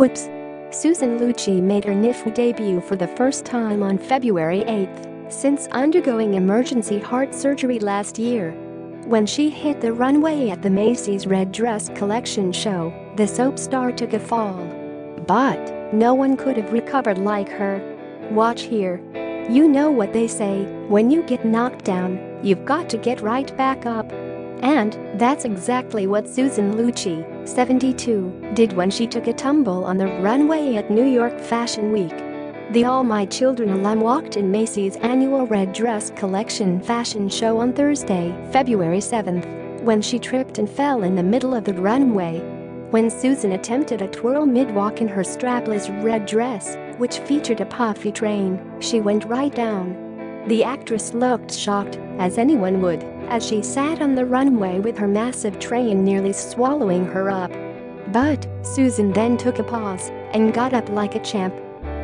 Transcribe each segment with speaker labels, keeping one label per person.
Speaker 1: Whoops! Susan Lucci made her NIFU debut for the first time on February 8 since undergoing emergency heart surgery last year. When she hit the runway at the Macy's Red Dress Collection show, the soap star took a fall. But no one could have recovered like her. Watch here. You know what they say, when you get knocked down, you've got to get right back up. And that's exactly what Susan Lucci, 72, did when she took a tumble on the runway at New York Fashion Week. The All My Children alum walked in Macy's annual Red Dress Collection fashion show on Thursday, February 7, when she tripped and fell in the middle of the runway. When Susan attempted a twirl mid-walk in her strapless red dress, which featured a puffy train, she went right down. The actress looked shocked, as anyone would, as she sat on the runway with her massive train nearly swallowing her up. But Susan then took a pause and got up like a champ.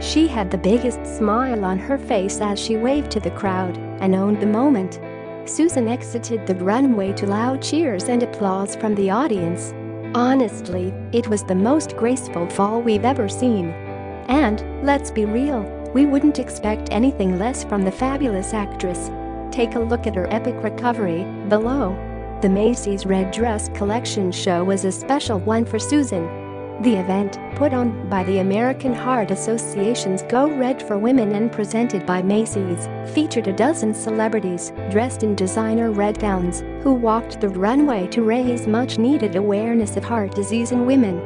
Speaker 1: She had the biggest smile on her face as she waved to the crowd and owned the moment. Susan exited the runway to loud cheers and applause from the audience. Honestly, it was the most graceful fall we've ever seen. And, let's be real, we wouldn't expect anything less from the fabulous actress. Take a look at her epic recovery below. The Macy's Red Dress Collection show was a special one for Susan. The event, put on by the American Heart Association's Go Red for Women and presented by Macy's, featured a dozen celebrities dressed in designer red gowns who walked the runway to raise much-needed awareness of heart disease in women.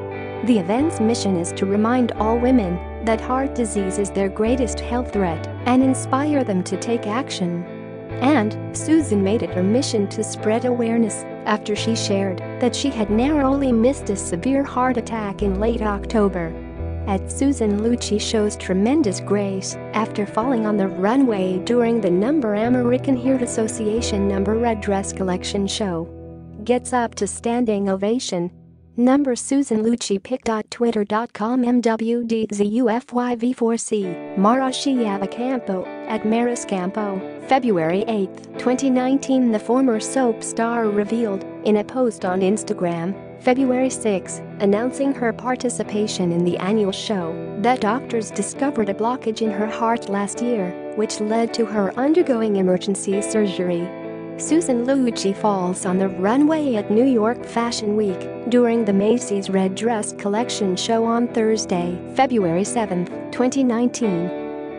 Speaker 1: The event's mission is to remind all women that heart disease is their greatest health threat and inspire them to take action. And Susan made it her mission to spread awareness after she shared that she had narrowly missed a severe heart attack in late October. At Susan Lucci shows tremendous grace after falling on the runway during the American Heart Association Red Dress Collection show. Gets up to standing ovation. Susan Lucci pic.twitter.com MWDZUFYV4C Marashiyava Campo at Mariscampo, February 8, 2019. The former soap star revealed, in a post on Instagram, February 6, announcing her participation in the annual show, that doctors discovered a blockage in her heart last year, which led to her undergoing emergency surgery. Susan Lucci falls on the runway at New York Fashion Week during the Macy's Red Dress Collection show on Thursday, February 7, 2019.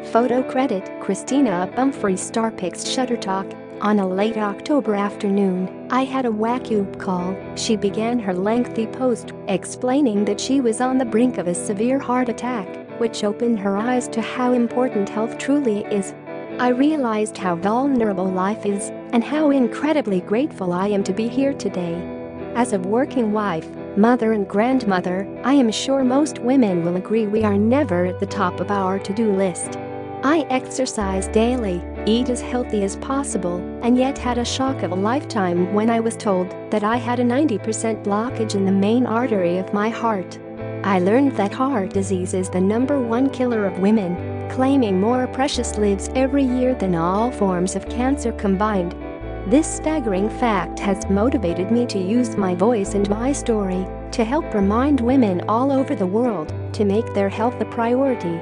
Speaker 1: Photo credit Christina Pumphrey. Starpics Shutterstock. On a late October afternoon, I had a wake-up call. She began her lengthy post explaining that she was on the brink of a severe heart attack, which opened her eyes to how important health truly is. I realized how vulnerable life is and how incredibly grateful I am to be here today. As a working wife, mother and grandmother, I am sure most women will agree we are never at the top of our to-do list. I exercise daily, eat as healthy as possible, and yet had a shock of a lifetime when I was told that I had a 90% blockage in the main artery of my heart. I learned that heart disease is the #1 killer of women, claiming more precious lives every year than all forms of cancer combined. This staggering fact has motivated me to use my voice and my story to help remind women all over the world to make their health a priority.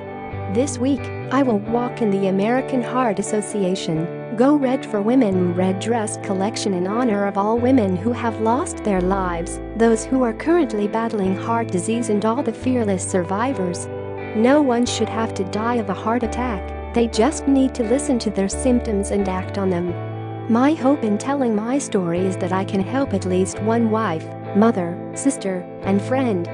Speaker 1: This week, I will walk in the American Heart Association Go Red for Women Red Dress Collection in honor of all women who have lost their lives, those who are currently battling heart disease, and all the fearless survivors. No one should have to die of a heart attack, they just need to listen to their symptoms and act on them. My hope in telling my story is that I can help at least one wife, mother, sister, and friend